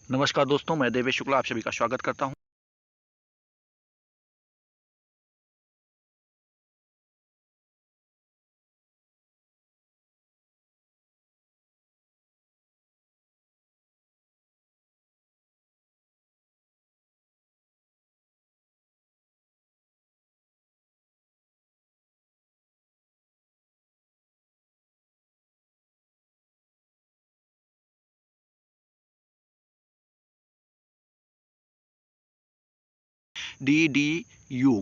नमस्कार दोस्तों, मैं देवेश शुक्ला आप सभी का स्वागत करता हूं। DDU,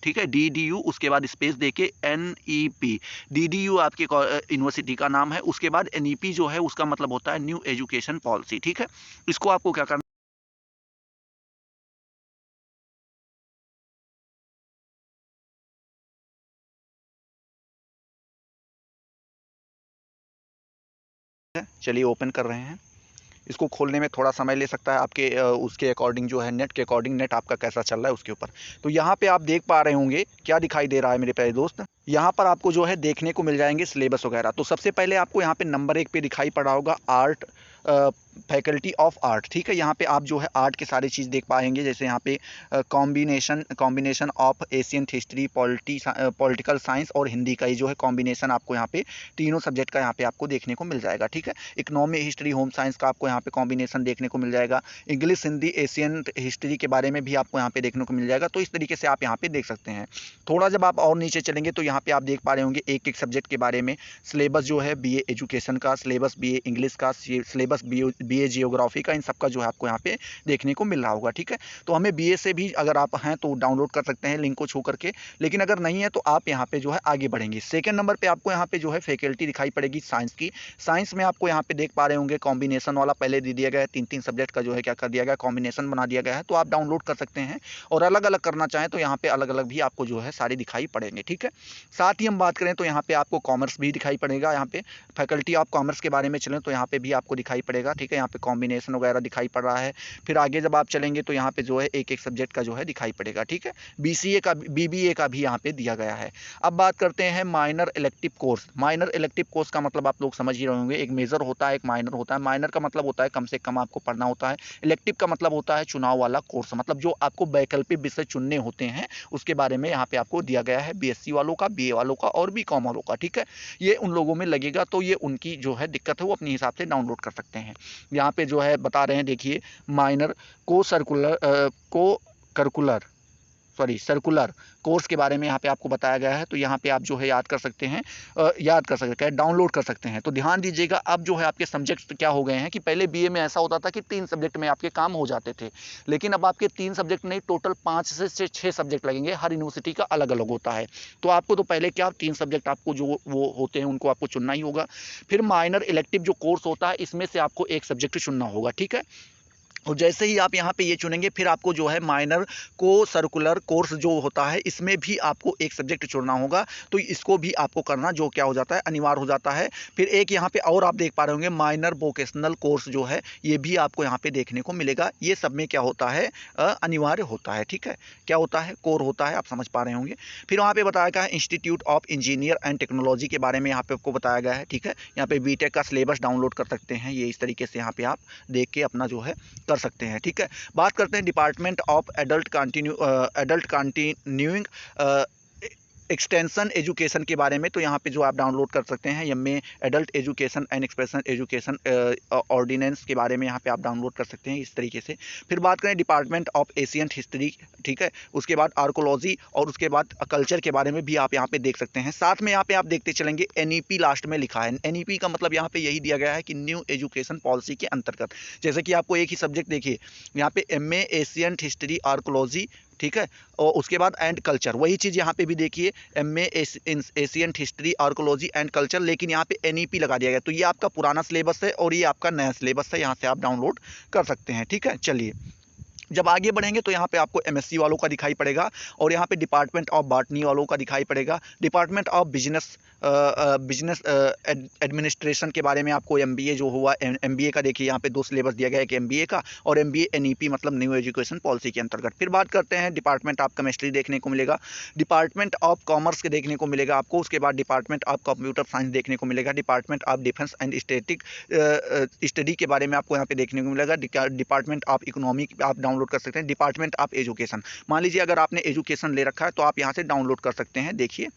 ठीक है, DDU उसके बाद स्पेस देके NEP। DDU आपके यूनिवर्सिटी का नाम है। उसके बाद NEP जो है उसका मतलब होता है न्यू एजुकेशन पॉलिसी। ठीक है, इसको आपको क्या करना है, चलिए ओपन कर रहे हैं। इसको खोलने में थोड़ा समय ले सकता है आपके उसके अकॉर्डिंग जो है नेट के अकॉर्डिंग नेट आपका कैसा चल रहा है उसके ऊपर। तो यहाँ पे आप देख पा रहे होंगे क्या दिखाई दे रहा है मेरे प्यारे दोस्त। यहाँ पर आपको जो है देखने को मिल जाएंगे सिलेबस वगैरह। तो सबसे पहले आपको यहाँ पे नंबर 1 पे दिखाई पड़ा होगा आर्ट, फैकल्टी ऑफ आर्ट। ठीक है, यहाँ पे आप जो है आर्ट के सारी चीज़ देख पाएंगे, जैसे यहाँ पे combination of Asian history, political science और हिंदी का ये जो है कॉम्बिनेशन आपको यहाँ पे तीनों सब्जेक्ट का यहाँ पे आपको देखने को मिल जाएगा। ठीक है, इकोनॉमी, हिस्ट्री, होम साइंस का आपको यहाँ पे कॉम्बिनेशन देखने को मिल जाएगा। इंग्लिश, हिंदी, एशियन हिस्ट्री के बारे में भी आपको यहाँ पे देखने को मिल जाएगा। तो इस तरीके से आप यहाँ पे देख सकते हैं। थोड़ा जब आप और नीचे चलेंगे तो यहाँ पे आप देख पा रहे होंगे एक एक सब्जेक्ट के बारे में सिलेबस जो है, बीए एजुकेशन का सिलेबस, बीए इंग्लिश का सिलेबस, बीए जियोग्राफी का, इन सब का जो है आपको यहाँ पे देखने को मिल रहा होगा। ठीक है, तो हमें बीए से भी अगर आप हैं तो डाउनलोड कर सकते हैं लिंक को छू करके, लेकिन अगर नहीं है तो आप यहाँ पे जो है आगे बढ़ेंगे। सेकंड नंबर पे आपको यहाँ पे जो है फैकल्टी दिखाई पड़ेगी साइंस की। साइंस में आपको यहाँ पे देख पा रहे होंगे कॉम्बिनेशन वाला पहले दे दिया गया है, 3-3 सब्जेक्ट का जो है क्या कर दिया गया, कॉम्बिनेशन बना दिया गया है। तो आप डाउनलोड कर सकते हैं और अलग अलग करना चाहें तो यहाँ पे अलग अलग भी आपको जो है सारे दिखाई पड़ेंगे। ठीक है, साथ ही हम बात करें तो यहाँ पे आपको कॉमर्स भी दिखाई पड़ेगा। यहाँ पे फैकल्टी ऑफ कॉमर्स के बारे में चलें तो यहाँ पे भी आपको दिखाई पड़ेगा। ठीक है, यहाँ पे कॉम्बिनेशन वगैरह दिखाई पड़ रहा है। फिर आगे जब आप चलेंगे तो यहाँ पे जो है एक एक सब्जेक्ट का जो है दिखाई पड़ेगा। ठीक है, BCA का, BBA का भी यहाँ पे दिया गया है। अब बात करते हैं minor elective course. Minor elective course का मतलब आप लोग समझ ही रहे होंगे, एक मेजर होता है, एक माइनर होता है। माइनर का मतलब होता है कम से कम आपको पढ़ना होता है। इलेक्टिव का मतलब होता है चुनाव वाला कोर्स, मतलब जो आपको वैकल्पिक विषय चुनने होते हैं उसके बारे में यहाँ पे आपको दिया गया है, BSc वालों का, BA वालों का और BCom वालों का। ठीक है, ये उन लोगों में लगेगा तो ये उनकी जो है दिक्कत है वो अपने हिसाब से डाउनलोड कर सकते हैं। यहाँ पे जो है बता रहे हैं, देखिए, माइनर को करकुलर सर्कुलर कोर्स के बारे में यहाँ पे आपको बताया गया है। तो यहाँ पे आप जो है याद कर सकते हैं, डाउनलोड कर सकते हैं। तो ध्यान दीजिएगा, अब जो है आपके सब्जेक्ट क्या हो गए हैं कि पहले बीए में ऐसा होता था कि 3 सब्जेक्ट में आपके काम हो जाते थे, लेकिन अब आपके 3 सब्जेक्ट नहीं, टोटल 5 से 6 सब्जेक्ट लगेंगे। हर यूनिवर्सिटी का अलग अलग होता है। तो आपको तो पहले क्या 3 सब्जेक्ट आपको जो वो होते हैं उनको आपको चुनना ही होगा। फिर माइनर इलेक्टिव जो कोर्स होता है इसमें से आपको एक सब्जेक्ट चुनना होगा। ठीक है, और जैसे ही आप यहाँ पे ये चुनेंगे फिर आपको जो है माइनर को सर्कुलर कोर्स जो होता है इसमें भी आपको एक सब्जेक्ट चुनना होगा। तो इसको भी आपको करना जो क्या हो जाता है, अनिवार्य हो जाता है। फिर एक यहाँ पे और आप देख पा रहे होंगे माइनर वोकेशनल कोर्स जो है ये भी आपको यहाँ पे देखने को मिलेगा। ये सब में क्या होता है, अनिवार्य होता है। ठीक है, क्या होता है, कोर होता है, आप समझ पा रहे होंगे। फिर वहाँ पे बताया गया है institute of engineer and technology के बारे में यहाँ पे आपको बताया गया है। ठीक है, यहाँ पे बीटेक का सिलेबस डाउनलोड कर सकते हैं। ये इस तरीके से यहाँ पे आप देख के अपना जो है कर सकते हैं। ठीक है, बात करते हैं department of adult continuing extension education के बारे में। तो यहाँ पे जो आप डाउनलोड कर सकते हैं MA adult education and expression education ordinance के बारे में यहाँ पे आप डाउनलोड कर सकते हैं इस तरीके से। फिर बात करें डिपार्टमेंट ऑफ एशियन हिस्ट्री, ठीक है, उसके बाद आर्कोलॉजी और उसके बाद कल्चर के बारे में भी आप यहाँ पे देख सकते हैं। साथ में यहाँ पे आप देखते चलेंगे NEP लास्ट में लिखा है। NEP का मतलब यहाँ पे यही दिया गया है कि न्यू एजुकेशन पॉलिसी के अंतर्गत, जैसे कि आपको एक ही सब्जेक्ट देखिए यहाँ पे MA एशियन हिस्ट्री आर्कोलॉजी, ठीक है, और उसके बाद एंड कल्चर, वही चीज़ यहाँ पे भी देखिए MA Asian history archaeology and culture, लेकिन यहाँ पे NEP लगा दिया गया। तो ये आपका पुराना सिलेबस है और ये आपका नया सिलेबस है, यहाँ से आप डाउनलोड कर सकते हैं। ठीक है, चलिए जब आगे बढ़ेंगे तो यहाँ पे आपको एमएससी वालों का दिखाई पड़ेगा और यहाँ पे डिपार्टमेंट ऑफ बॉटनी वालों का दिखाई पड़ेगा। डिपार्टमेंट ऑफ बिजनेस एडमिनिस्ट्रेशन के बारे में आपको एमबीए जो हुआ एमबीए का देखिए यहाँ पे 2 सिलेबस दिया गया है, एक एमबीए का और एमबीए एनईपी मतलब न्यू एजुकेशन पॉलिसी के अंतर्गत। फिर बात करते हैं डिपार्टमेंट ऑफ केमिस्ट्री देखने को मिलेगा, डिपार्टमेंट ऑफ कॉमर्स के देखने को मिलेगा आपको, उसके बाद डिपार्टमेंट ऑफ कंप्यूटर साइंस देखने को मिलेगा, department of defence and static study के बारे में आपको यहाँ पे देखने को मिलेगा, डिपार्टमेंट ऑफ इकोनॉमी आप डाउनलोड कर सकते हैं, डिपार्टमेंट ऑफ एजुकेशन। मान लीजिए अगर आपने एजुकेशन ले रखा है तो आप यहाँ से डाउनलोड कर सकते हैं। देखिए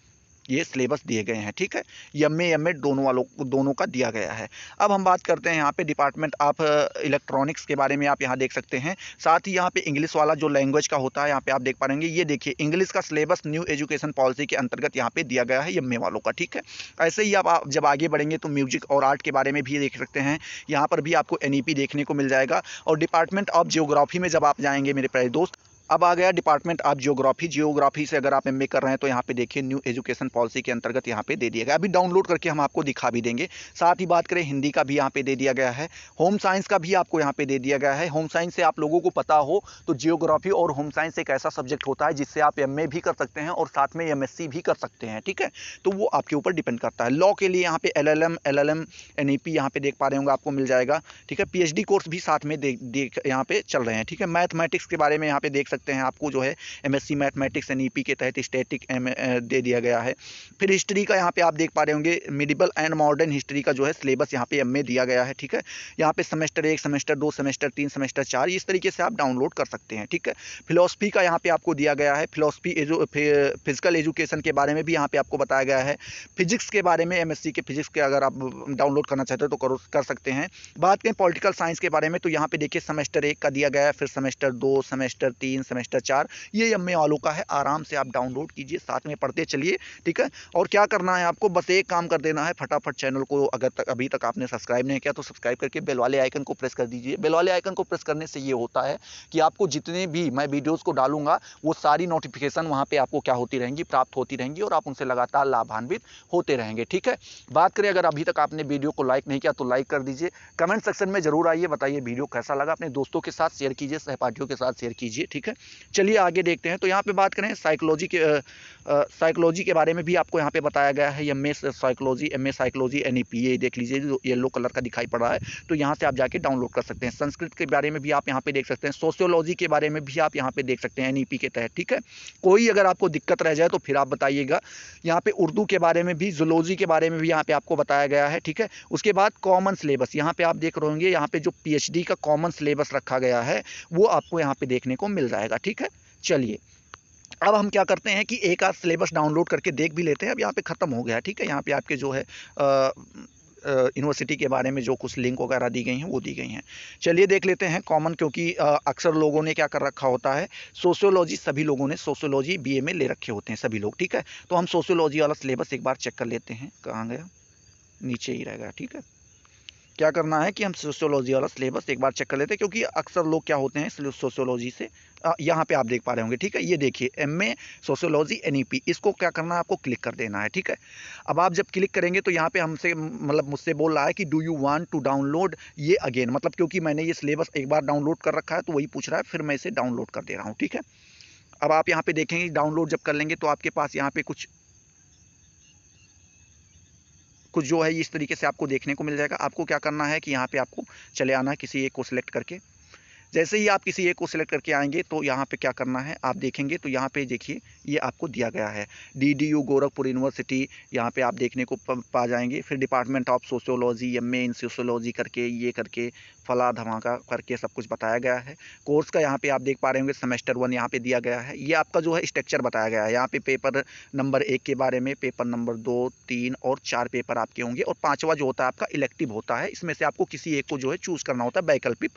ये सिलेबस दिए गए हैं, ठीक है, एमए दोनों का दिया गया है। अब हम बात करते हैं यहाँ पे डिपार्टमेंट ऑफ इलेक्ट्रॉनिक्स के बारे में, आप यहाँ देख सकते हैं। साथ ही यहाँ पे इंग्लिश वाला जो लैंग्वेज का होता है यहाँ पे आप देख पाएंगे, ये देखिए इंग्लिश का सिलेबस न्यू एजुकेशन पॉलिसी के अंतर्गत यहाँ पे दिया गया है एमए वालों का, ठीक है। ऐसे ही आप जब आगे बढ़ेंगे तो म्यूजिक और आर्ट के बारे में भी देख सकते हैं, यहाँ पर भी आपको एनईपी देखने को मिल जाएगा। और डिपार्टमेंट ऑफ जियोग्राफी में जब आप जाएंगे मेरे प्यारे दोस्त, अब आ गया डिपार्टमेंट ऑफ जियोग्राफी से अगर आप एमए कर रहे हैं तो यहाँ पे देखिए न्यू एजुकेशन पॉलिसी के अंतर्गत यहाँ पे दे दिया गया। अभी डाउनलोड करके हम आपको दिखा भी देंगे। साथ ही बात करें हिंदी का भी यहाँ पे दे दिया गया है, होम साइंस का भी आपको यहाँ पे दे दिया गया है। होम साइंस से आप लोगों को पता हो तो जियोग्राफी और होम साइंस एक ऐसा सब्जेक्ट होता है जिससे आप एमए भी कर सकते हैं और साथ में एमएससी भी कर सकते हैं, ठीक है। तो वो आपके ऊपर डिपेंड करता है। लॉ के लिए यहाँ पे एलएलएम एनईपी यहाँ पे देख पा रहे होंगे, आपको मिल जाएगा, ठीक है। पीएचडी कोर्स भी साथ में यहाँ पे चल रहे हैं, ठीक है। मैथमेटिक्स के बारे में यहाँ पे देख सकते हैं, आपको जो है एमएससी मैथमेटिक्स एनईपी के तहत स्टैटिक दे दिया गया है। फिर हिस्ट्री का यहाँ पे आप देख पा रहे होंगे, मिडिवल एंड मॉडर्न हिस्ट्री का जो है सिलेबस यहाँ पे एमए दिया गया है, ठीक है। यहाँ पे सेमेस्टर 1, सेमेस्टर 2, सेमेस्टर 3, सेमेस्टर 4 इस तरीके से आप डाउनलोड कर सकते हैं, ठीक है। फिलॉसफी का यहाँ पे आपको दिया गया है, फिजिकल एजुकेशन के बारे में भी यहाँ पे आपको बताया गया है। फिजिक्स के बारे में एमएससी के फिजिक्स के अगर आप डाउनलोड करना चाहते हो तो कर सकते हैं। बात करें पॉलिटिकल साइंस के बारे में तो यहाँ पे देखिए सेमेस्टर 1 का दिया गया है, फिर सेमेस्टर 2, सेमेस्टर 3, सेमेस्टर 4 ये एमए वालों का है। आराम से आप डाउनलोड कीजिए, साथ में पढ़ते चलिए, ठीक है। और क्या करना है आपको, बस एक काम कर देना है, फटाफट चैनल को अगर अभी तक आपने सब्सक्राइब नहीं किया तो सब्सक्राइब करके बेल वाले आइकन को प्रेस कर दीजिए। बेल वाले आइकन को प्रेस करने से ये होता है कि आपको जितने भी मैं वीडियोज़ को डालूंगा वो सारी नोटिफिकेशन वहाँ पर आपको क्या होती रहेंगी, प्राप्त होती रहेंगी और आप उनसे लगातार लाभान्वित होते रहेंगे, ठीक है। बात करें अगर अभी तक आपने वीडियो को लाइक नहीं किया तो लाइक कर दीजिए। कमेंट सेक्शन में जरूर आइए, बताइए वीडियो कैसा लगा, अपने दोस्तों के साथ शेयर कीजिए, सहपाठियों के साथ शेयर कीजिए, ठीक है। चलिए आगे देखते हैं। तो यहाँ पे बात करें साइकोलॉजी के बारे में भी आपको यहाँ पे बताया गया है, एमए साइकोलॉजी एनईपी, ये देख लीजिए जो येलो कलर का दिखाई पड़ रहा है, तो यहाँ से आप जाके डाउनलोड कर सकते हैं। संस्कृत के बारे में भी आप यहाँ पे देख सकते हैं, सोशियोलॉजी के बारे में भी आप यहाँ पे देख सकते हैं एनईपी के तहत, ठीक है। कोई अगर आपको दिक्कत रह जाए तो फिर आप बताइएगा। यहाँ पे उर्दू के बारे में भी, जूलॉजी के बारे में भी यहाँ पे आपको बताया गया है, ठीक है। उसके बाद कॉमन सिलेबस यहाँ पे आप देख रहे होंगे, यहाँ पे जो पीएचडी का कॉमन सिलेबस रखा गया है वो आपको यहाँ पे देखने को मिल जाएगा, ठीक है। चलिए अब हम क्या करते हैं कि एक आध सिलेबस डाउनलोड करके देख भी लेते हैं। अब यहाँ पे ख़त्म हो गया, ठीक है। यहाँ पे आपके जो है यूनिवर्सिटी के बारे में जो कुछ लिंक वगैरह दी गई हैं वो दी गई हैं। चलिए देख लेते हैं कॉमन, क्योंकि अक्सर लोगों ने क्या कर रखा होता है, सोशियोलॉजी सभी लोगों ने सोशियोलॉजी बीए में ले रखे होते हैं सभी लोग, ठीक है। तो हम सोशियोलॉजी वाला सिलेबस एक बार चेक कर लेते हैं, कहाँ गया, नीचे ही रह गया, ठीक है। क्या करना है कि हम सोशियोलॉजी वाला सिलेबस एक बार चेक कर लेते हैं, क्योंकि अक्सर लोग क्या होते हैं सोशियोलॉजी से, यहाँ पे आप देख पा रहे होंगे, ठीक है। ये देखिए एमए सोशियोलॉजी एनईपी, इसको क्या करना है, आपको क्लिक कर देना है, ठीक है। अब आप जब क्लिक करेंगे तो यहाँ पे हमसे मतलब मुझसे बोल रहा है कि do you want to download ये अगेन, मतलब क्योंकि मैंने ये सिलेबस एक बार डाउनलोड कर रखा है तो वही पूछ रहा है, फिर मैं इसे डाउनलोड कर दे रहा हूँ, ठीक है। अब आप यहाँ पे देखेंगे डाउनलोड जब कर लेंगे तो आपके पास यहाँ पे कुछ जो है इस तरीके से आपको देखने को मिल जाएगा। आपको क्या करना है कि यहाँ पे आपको चले आना है किसी एक को सिलेक्ट करके। जैसे ही आप किसी एक को सिलेक्ट करके आएंगे तो यहाँ पे क्या करना है, आप देखेंगे तो यहाँ पे देखिए ये आपको दिया गया है DDU गोरखपुर यूनिवर्सिटी, यहाँ पे आप देखने को पा जाएंगे। फिर department of sociology, MA in sociology करके ये करके फला धमाका करके सब कुछ बताया गया है। कोर्स का यहाँ पे आप देख पा रहे होंगे सेमेस्टर 1 यहाँ पे दिया गया है। ये आपका जो है स्ट्रक्चर बताया गया है। यहाँ पे पेपर नंबर 1 के बारे में, पेपर नंबर 2, 3 और 4 पेपर आपके होंगे और 5वां जो होता है आपका इलेक्टिव होता है। इसमें से आपको किसी एक को जो है चूज़ करना होता है, वैकल्पिक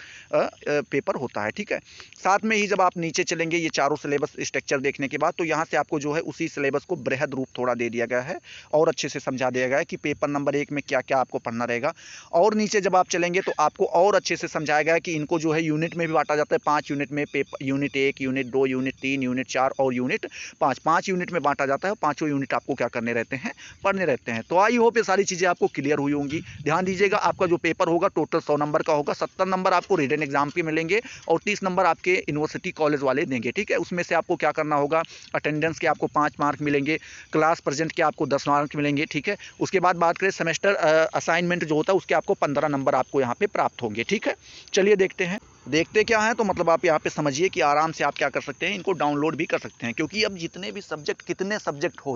पेपर होता है, ठीक है। साथ में ही जब आप नीचे चलेंगे ये चारों सिलेबस स्ट्रक्चर देखने के बाद, तो यहाँ से आपको जो है उसी सिलेबस को बृहद रूप थोड़ा दे दिया गया है और अच्छे से समझा दिया गया है कि पेपर नंबर 1 में क्या क्या आपको पढ़ना रहेगा। और नीचे जब आप चलेंगे तो आपको और अच्छे से समझाया गया है कि इनको जो है यूनिट में भी बांटा जाता है। 5 यूनिट में, paper unit 1, unit 2, unit 3, unit 4 और यूनिट 5, 5 यूनिट में बांटा जाता है। पांचों यूनिट आपको क्या करने रहते हैं, पढ़ने रहते हैं। तो आई होप ये सारी चीज़ें आपको क्लियर हुई होंगी। ध्यान दीजिएगा, आपका जो पेपर होगा टोटल 100 नंबर का होगा। 70 नंबर आपको रिटन एग्जाम के मिलेंगे और 30 नंबर आपके यूनिवर्सिटी कॉलेज वाले देंगे, ठीक है। उसमें से आपको क्या करना होगा, अटेंडेंस के आपको 5 मार्क मिलेंगे, क्लास प्रेजेंट के आपको 10 मार्क मिलेंगे, ठीक है। उसके बाद बात करें सेमेस्टर असाइनमेंट जो होता है उसके आपको 15 नंबर आपको यहाँ पे प्राप्त होंगे, ठीक है। चलिए देखते क्या है। तो मतलब आप यहाँ पे समझिए कि आराम से आप क्या कर सकते हैं, इनको डाउनलोड भी कर सकते हैं। क्योंकि अब जितने भी सब्जेक्ट, कितने सब्जेक्ट हो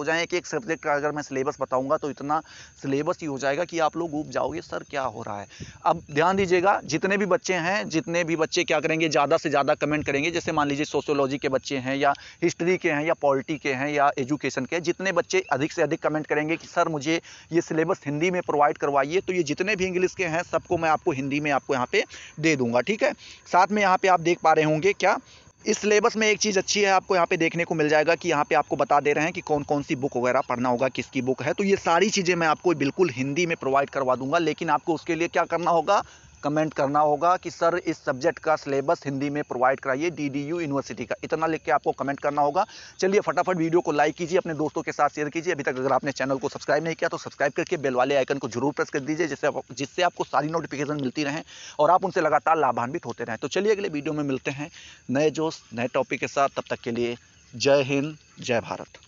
जाएं, एक सब्जेक्ट का अगर मैं सिलेबस बताऊंगा तो इतना सिलेबस ही हो जाएगा कि आप लोग ऊब जाओगे, सर क्या हो रहा है। अब ध्यान दीजिएगा, जितने भी बच्चे क्या करेंगे, ज़्यादा से ज़्यादा कमेंट करेंगे। जैसे मान लीजिए सोशियोलॉजी के बच्चे हैं या हिस्ट्री के हैं या पॉलिटी के हैं या एजुकेशन के, जितने बच्चे अधिक से अधिक कमेंट करेंगे कि सर मुझे ये सिलेबस हिंदी में प्रोवाइड करवाइए, तो ये जितने भी इंग्लिश के हैं सबको मैं आपको हिंदी में आपको यहाँ पे दे दूंगा, ठीक है। साथ में यहाँ पे आप देख पा रहे होंगे क्या, इस सिलेबस में एक चीज़ अच्छी है, आपको यहाँ पे देखने को मिल जाएगा कि यहाँ पे आपको बता दे रहे हैं कि कौन कौन सी बुक वगैरह पढ़ना होगा, किसकी बुक है। तो ये सारी चीज़ें मैं आपको बिल्कुल हिंदी में प्रोवाइड करवा दूंगा। लेकिन आपको उसके लिए क्या करना होगा, कमेंट करना होगा कि सर इस सब्जेक्ट का सिलेबस हिंदी में प्रोवाइड कराइए, DDU यूनिवर्सिटी का, इतना लिख के आपको कमेंट करना होगा। चलिए फटाफट वीडियो को लाइक कीजिए, अपने दोस्तों के साथ शेयर कीजिए। अभी तक अगर आपने चैनल को सब्सक्राइब नहीं किया तो सब्सक्राइब करके बेल वाले आइकन को जरूर प्रेस कर दीजिए, जिससे आपको सारी नोटिफिकेशन मिलती रहें और आप उनसे लगातार लाभान्वित होते रहें। तो चलिए अगले वीडियो में मिलते हैं नए जोश नए टॉपिक के साथ। तब तक के लिए जय हिंद, जय भारत।